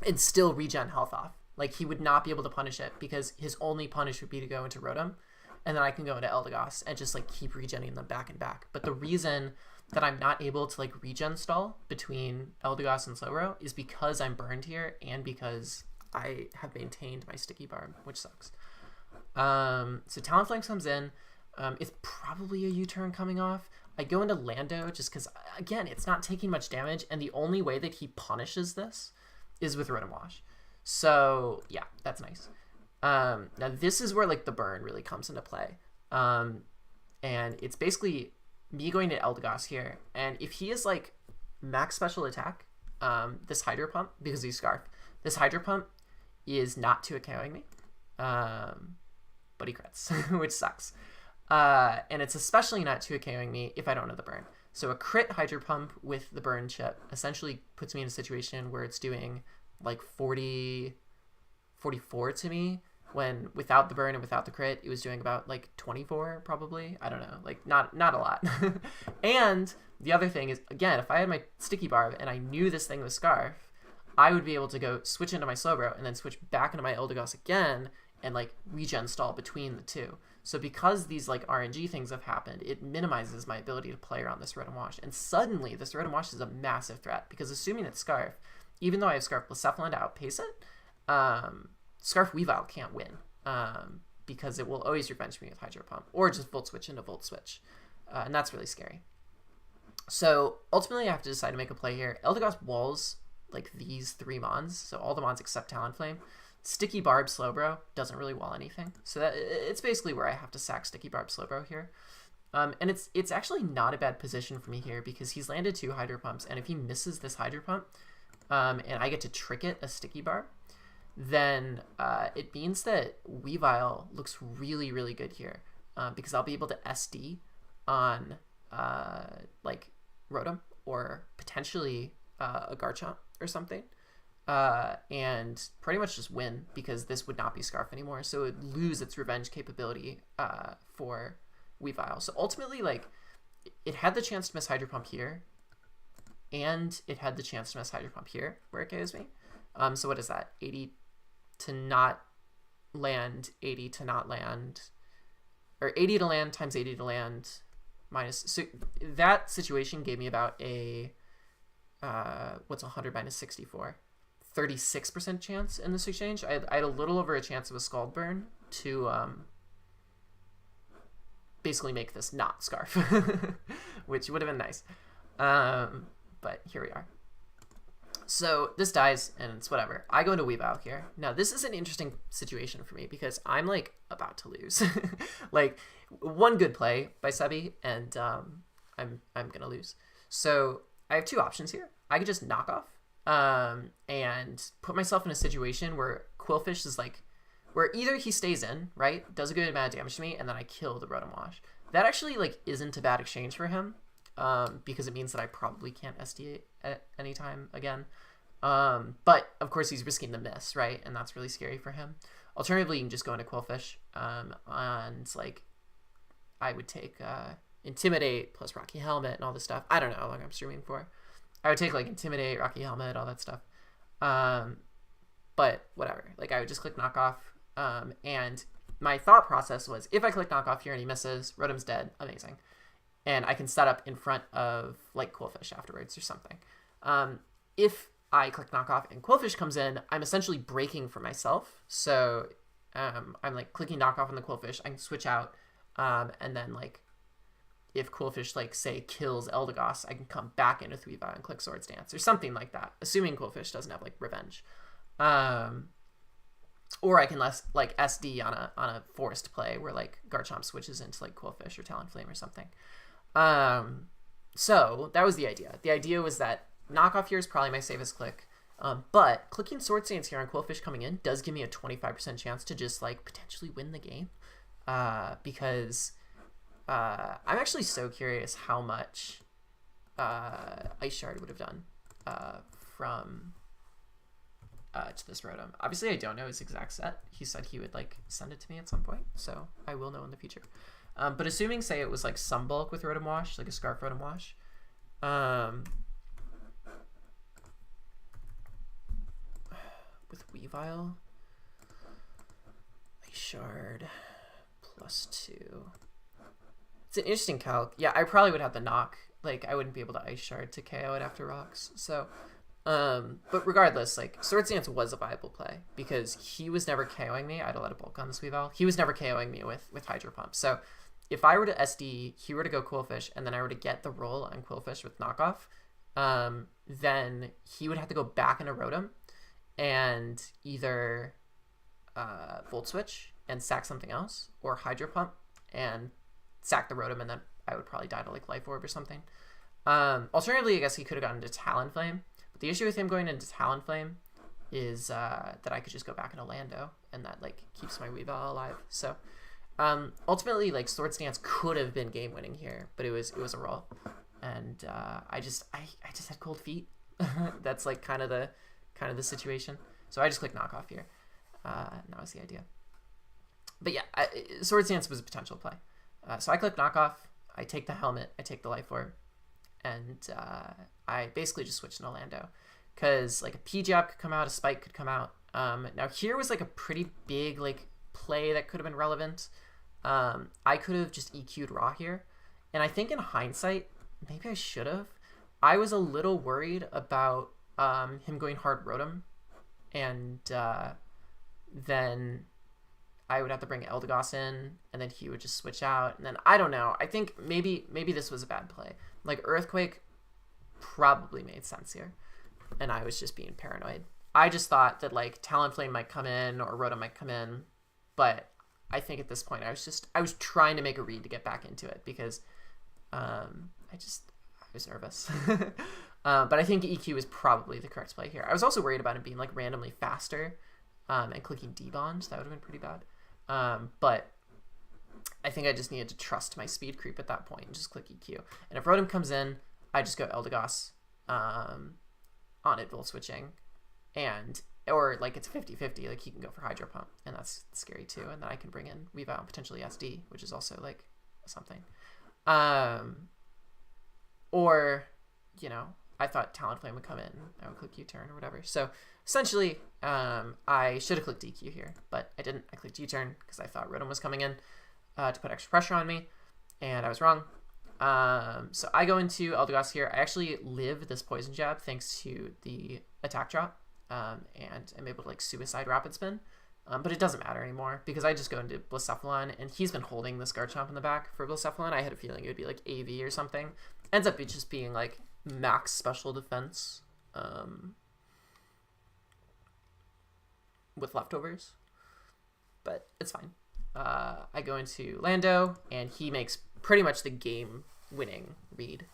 and still regen health off. Like he would not be able to punish it, because his only punish would be to go into Rotom, and then I can go into Eldegoss and just like keep regenning them back and back. But the reason that I'm not able to like regen stall between Eldegoss and Slowbro is because I'm burned here and because I have maintained my Sticky Barb, which sucks. So Talonflame comes in. It's probably a U-turn coming off. I go into Lando just because, again, it's not taking much damage, and the only way that he punishes this is with Rotom Wash. So yeah, that's nice. Now this is where like the burn really comes into play. And it's basically me going to Eldegoss here, and if he is like max special attack, this Hydro Pump, because he's Scarf, this Hydro Pump is not 2KOing me, but he crits, which sucks. And it's especially not 2KOing me if I don't know the burn. So a crit Hydro Pump with the burn chip essentially puts me in a situation where it's doing like 44 to me, when without the burn and without the crit it was doing about like 24 probably. I don't know, like not a lot. And the other thing is, again, if I had my Sticky Barb and I knew this thing was Scarf, I would be able to go switch into my Slowbro and then switch back into my Eldegoss again and like regen stall between the two. So because these like RNG things have happened, it minimizes my ability to play around this Rotom Wash, and suddenly this Rotom Wash is a massive threat, because assuming it's Scarf, even though I have Scarf Blacephalon to outpace it, Scarf Weavile can't win, because it will always revenge me with Hydro Pump, or just Volt Switch into Volt Switch, and that's really scary. So ultimately I have to decide to make a play here. Eldegoss walls like these 3 Mons, so all the Mons except Talonflame. Sticky Barb Slowbro doesn't really wall anything, so that it's basically where I have to sack Sticky Barb Slowbro here. And it's actually not a bad position for me here, because he's landed 2 Hydro Pumps, and if he misses this Hydro Pump, and I get to trick it a Sticky Barb, then it means that Weavile looks really, really good here, because I'll be able to SD on like Rotom, or potentially a Garchomp or something, and pretty much just win, because this would not be Scarf anymore, so it would lose its revenge capability for Weavile. So ultimately, like, it had the chance to miss Hydro Pump here, and it had the chance to miss Hydro Pump here, where it KOs me. So what is that? 80 to not land, 80 to not land, or 80 to land times 80 to land minus. So that situation gave me about a, what's 100 minus 64? 36% chance in this exchange. I had a little over a chance of a Scald Burn to basically make this not Scarf, which would have been nice. But here we are. So this dies, and it's whatever. I go into Weavile here. Now, this is an interesting situation for me, because I'm, like, about to lose. Like, one good play by Sebi, and I'm going to lose. So I have 2 options here. I could just knock off and put myself in a situation where Qwilfish is, like, where either he stays in, right, does a good amount of damage to me, and then I kill the Rotom Wash. That actually, like, isn't a bad exchange for him. Because it means that I probably can't SD at any time again. But of course he's risking the miss, right? And that's really scary for him. Alternatively, you can just go into Quillfish, and like I would take Intimidate plus Rocky Helmet and all this stuff. I don't know how long I'm streaming for. I would take like Intimidate, Rocky Helmet, all that stuff. But whatever. Like I would just click Knock Off. And my thought process was, if I click Knock Off here and he misses, Rotom's dead. Amazing. And I can set up in front of like Quillfish afterwards or something. If I click Knock Off and Quillfish comes in, I'm essentially breaking for myself. So I'm like clicking Knock Off on the Quillfish. I can switch out, and then like if Quillfish like say kills Eldegoss, I can come back into Weavile and click Swords Dance or something like that. Assuming Quillfish doesn't have like Revenge, or I can like SD on a forced play where like Garchomp switches into like Quillfish or Talonflame or something. So that was the idea. The idea was that Knock Off here is probably my safest click. But clicking Swords Dance here on Quillfish coming in does give me a 25% chance to just like potentially win the game. Because I'm actually so curious how much Ice Shard would have done from to this Rotom. Obviously, I don't know his exact set. He said he would like send it to me at some point, so I will know in the future. But assuming, say, it was like some bulk with Rotom Wash, like a Scarf Rotom Wash, with Weavile, Ice Shard +2. It's an interesting calc. Yeah, I probably would have the knock. Like, I wouldn't be able to Ice Shard to KO it after Rocks. So, but regardless, like, Swords Dance was a viable play because he was never KOing me. I had a lot of bulk on this Weavile. He was never KOing me with Hydro Pump. So, if I were to SD, he were to go Quillfish, and then I were to get the roll on Quillfish with Knockoff, then he would have to go back into Rotom and either Volt Switch and sack something else, or Hydro Pump and sack the Rotom, and then I would probably die to like Life Orb or something. Alternatively, I guess he could have gotten into Talonflame, but the issue with him going into Talonflame is that I could just go back into Lando, and that like keeps my Weavile alive. So ultimately, like Swords Dance could have been game winning here, but it was a roll, and I just had cold feet. That's like kind of the situation. So I just clicked Knock Off here, and that was the idea. But yeah, Swords Dance was a potential play. So I click Knock Off, I take the Helmet, I take the Life Orb, and I basically just switch into Lando. Because like a P-Jab could come out, a Spike could come out. Now here was like a pretty big like play that could have been relevant. I could have just EQ'd Raw here. And I think in hindsight, maybe I should have. I was a little worried about him going hard Rotom. And then I would have to bring Eldegoss in, and then he would just switch out. And then, I don't know. I think maybe this was a bad play. Like, Earthquake probably made sense here. And I was just being paranoid. I just thought that, like, Talonflame might come in, or Rotom might come in. But I think at this point, I was trying to make a read to get back into it, because I was nervous. But I think EQ is probably the correct play here. I was also worried about him being, like, randomly faster. And clicking D-Bond, that would have been pretty bad. But I think I just needed to trust my speed creep at that point and just click EQ. And if Rotom comes in, I just go Eldegoss on it, Volt Switching. Or like it's 50-50, like he can go for Hydro Pump, and that's scary too. And then I can bring in Weavile and potentially SD, which is also like something. Or, you know, I thought Talonflame would come in. I would click U-turn or whatever. So essentially, I should have clicked EQ here, but I didn't. I clicked U-turn because I thought Rotom was coming in to put extra pressure on me, and I was wrong. So I go into Eldegoss here. I actually live this Poison Jab thanks to the attack drop, and I'm able to like Suicide Rapid Spin. But it doesn't matter anymore because I just go into Blacephalon, and he's been holding this Garchomp in the back for Blacephalon. I had a feeling it would be like AV or something. Ends up just being like max special defense with leftovers, but it's fine. I go into Lando, and he makes pretty much the game-winning read,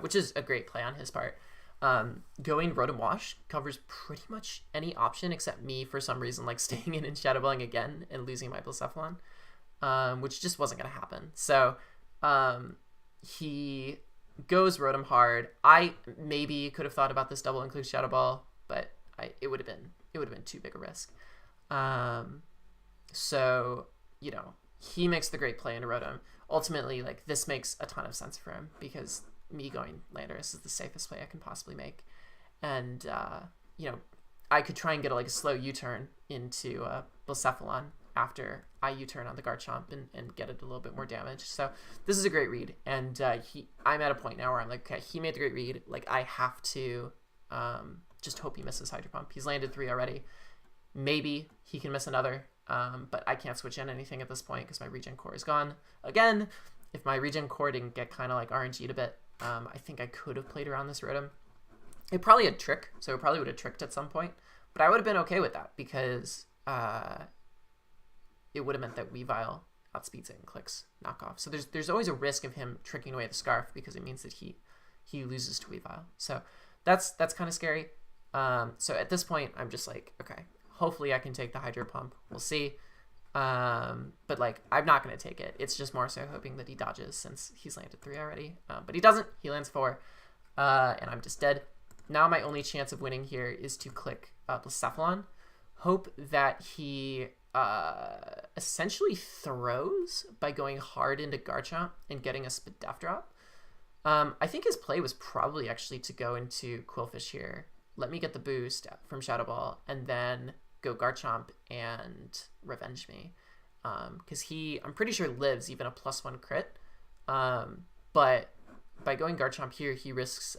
which is a great play on his part. Going Rotom Wash covers pretty much any option except me, for some reason, like staying in and Shadow Balling again and losing my Blacephalon, which just wasn't going to happen. So he goes Rotom hard. I maybe could have thought about this double include Shadow Ball, but it would have been too big a risk. So, you know, he makes the great play into Rotom. Ultimately, like, this makes a ton of sense for him because me going Landorus is the safest play I can possibly make. And, you know, I could try and get a slow U-turn into Blacephalon after I U-turn on the Garchomp and get it a little bit more damage. So this is a great read. And I'm at a point now where I'm like, okay, he made the great read. Like, I have to just hope he misses Hydro Pump. He's landed 3 already. Maybe he can miss another. But I can't switch in anything at this point because my Regen Core is gone. Again, if my Regen Core didn't get kind of like RNG'd a bit, I think I could have played around this Rotom. It probably had Trick, so it probably would have tricked at some point. But I would have been okay with that because it would have meant that Weavile outspeeds it and clicks knockoff. So there's always a risk of him tricking away the Scarf because it means that he loses to Weavile. So that's kind of scary. So at this point, I'm just like, okay, hopefully I can take the Hydro Pump. We'll see. But like, I'm not going to take it. It's just more so hoping that he dodges since he's landed 3 already. But he doesn't. He lands 4. And I'm just dead. Now my only chance of winning here is to click Blacephalon. Hope that he essentially throws by going hard into Garchomp and getting a Spadef drop. I think his play was probably actually to go into Quillfish here. Let me get the boost from Shadow Ball and then go Garchomp and revenge me. Because I'm pretty sure lives even a +1 crit. But by going Garchomp here, he risks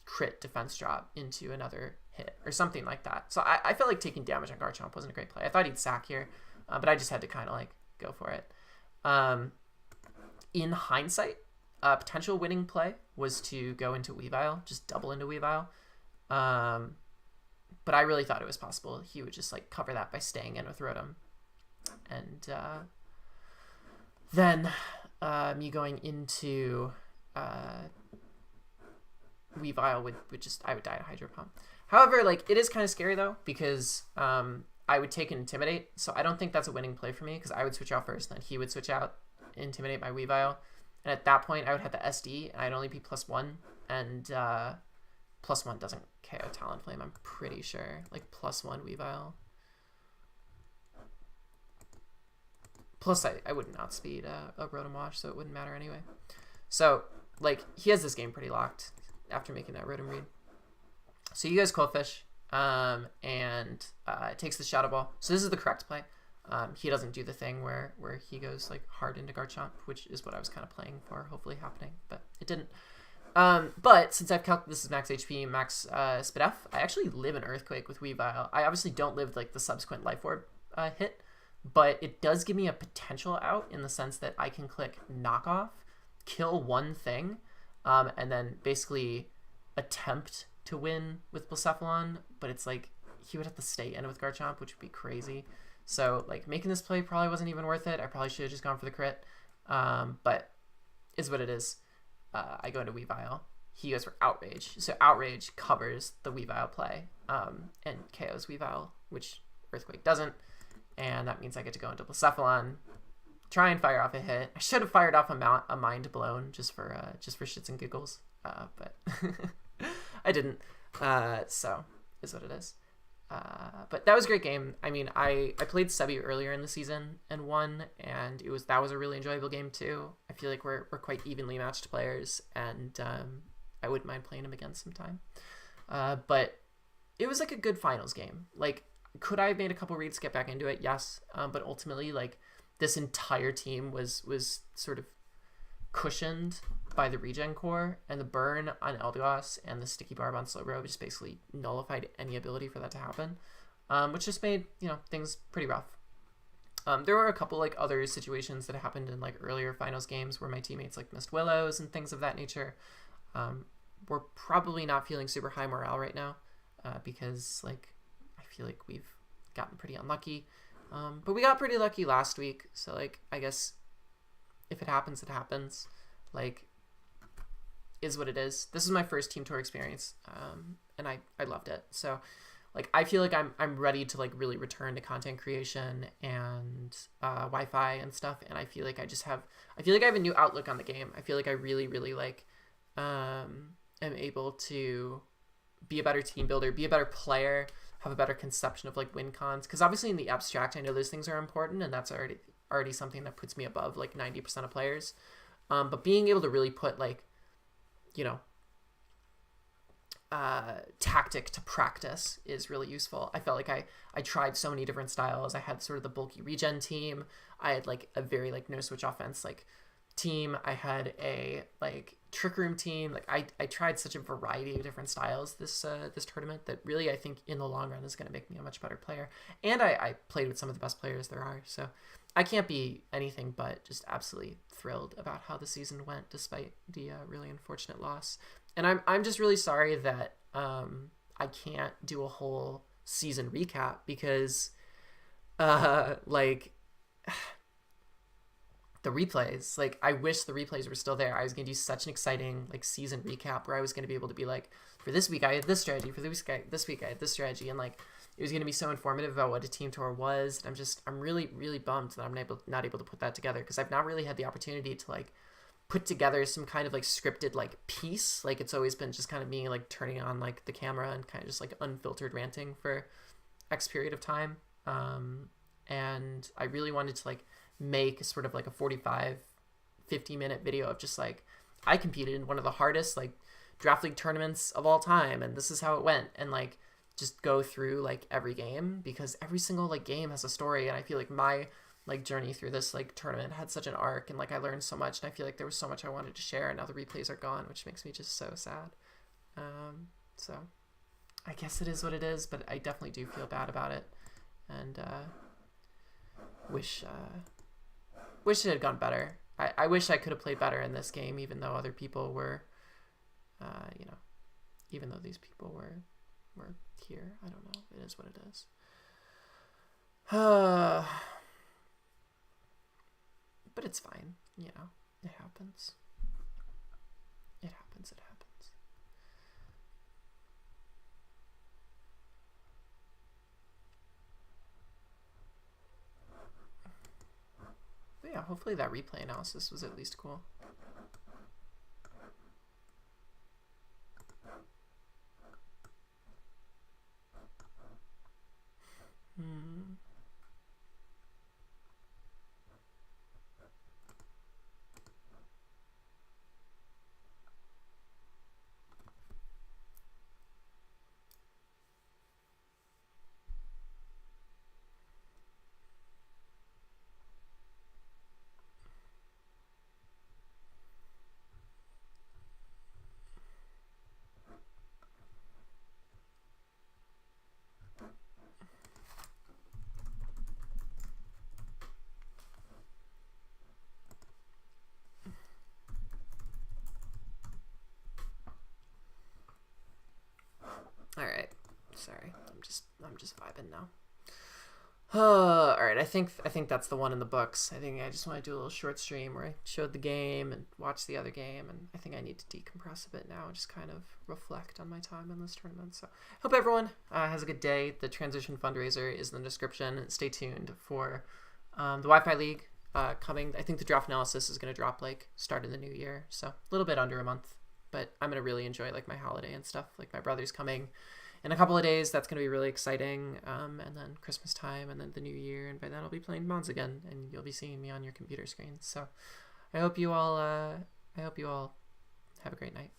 crit defense drop into another hit or something like that. So I felt like taking damage on Garchomp wasn't a great play. I thought he'd sack here, but I just had to kind of like go for it. In hindsight, a potential winning play was to go into Weavile, just double into Weavile. But I really thought it was possible he would just like cover that by staying in with Rotom. And then me going into Weavile would I would die to Hydro Pump. However, like, it is kind of scary though because I would take Intimidate, so I don't think that's a winning play for me because I would switch out first, then he would switch out, Intimidate my Weavile, and at that point I would have the SD and I'd only be +1, and +1 doesn't KO Talonflame, I'm pretty sure. Like, +1 Weavile. Plus, I wouldn't outspeed a Rotom Wash, so it wouldn't matter anyway. So, like, he has this game pretty locked after making that Rotom read. So you guys Quillfish, and takes the Shadow Ball. So this is the correct play. He doesn't do the thing where he goes, like, hard into Garchomp, which is what I was kind of playing for, hopefully happening, but it didn't. But since I've calculated this is max HP, max Spadef, I actually live in Earthquake with Weavile. I obviously don't live like the subsequent Life Orb hit, but it does give me a potential out in the sense that I can click Knockoff, kill one thing, and then basically attempt to win with Blacephalon, but it's like he would have to stay in with Garchomp, which would be crazy. So like making this play probably wasn't even worth it. I probably should have just gone for the crit, but is what it is. I go into Weavile. He goes for Outrage. So Outrage covers the Weavile play and KOs Weavile, which Earthquake doesn't. And that means I get to go into Blacephalon, try and fire off a hit. I should have fired off a Mind Blown just for shits and giggles, but I didn't. So is what it is. But that was a great game. I mean, I played Sebi earlier in the season and won, and that was a really enjoyable game too. I feel like we're quite evenly matched players, and I wouldn't mind playing him again sometime. But it was like a good finals game. Like, could I have made a couple reads to get back into it? Yes. But ultimately, like, this entire team was sort of cushioned by the Regen Core, and the burn on Eldegoss and the Sticky Barb on Slowbro just basically nullified any ability for that to happen, which just made, things pretty rough. There were a couple like other situations that happened in like earlier finals games where my teammates like missed Willows and things of that nature. We're probably not feeling super high morale right now because like I feel like we've gotten pretty unlucky, but we got pretty lucky last week, so like I guess if it happens, it happens. Like, is what it is. This is my first Team Tour experience, and I loved it. So like I feel like I'm ready to like really return to content creation and Wi-Fi and stuff, and I feel like I have a new outlook on the game. I feel like I really like am able to be a better team builder, be a better player, have a better conception of like win cons. Because obviously in the abstract, I know those things are important, and that's already something that puts me above like 90% of players. But being able to really put like, you know, tactic to practice is really useful. I felt like I tried so many different styles. I had sort of the bulky regen team. I had like a very like no switch offense like team. I had a like trick room team. Like I tried such a variety of different styles this tournament that really I think in the long run is going to make me a much better player. And I played with some of the best players there are. So I can't be anything but just absolutely thrilled about how the season went despite the really unfortunate loss. And I'm just really sorry that I can't do a whole season recap because like the replays, like I wish the replays were still there. I was going to do such an exciting like season recap where I was going to be able to be like, for this week I had this strategy, for this week I had this strategy, and like it was going to be so informative about what a team tour was. And I'm really really bummed that I'm not able to put that together because I've not really had the opportunity to like put together some kind of like scripted like piece. Like it's always been just kind of me like turning on like the camera and kind of just like unfiltered ranting for X period of time. And I really wanted to like make sort of like a 50 minute video of just like, I competed in one of the hardest like draft league tournaments of all time, and this is how it went, and like just go through like every game, because every single like game has a story, and I feel like my like journey through this like tournament had such an arc, and like I learned so much, and I feel like there was so much I wanted to share, and now the replays are gone, which makes me just so sad. So I guess it is what it is, but I definitely do feel bad about it, and wish it had gone better. I wish I could have played better in this game, even though other people were, even though these people were here. I don't know. It is what it is. But it's fine. It happens. It happens. But yeah, hopefully that replay analysis was at least cool. All right, sorry, I'm just vibing now. All right, I think that's the one in the books. I think I just want to do a little short stream where I showed the game and watched the other game, and I think I need to decompress a bit now and just kind of reflect on my time in this tournament. So hope everyone has a good day. The transition fundraiser is in the description. Stay tuned for the Wi-Fi League coming. I think the draft analysis is going to drop like start of the new year, so a little bit under a month. But I'm going to really enjoy like my holiday and stuff. Like my brother's coming in a couple of days. That's going to be really exciting. And then Christmas time and then the new year. And by then I'll be playing Mons again and you'll be seeing me on your computer screen. So I hope you all have a great night.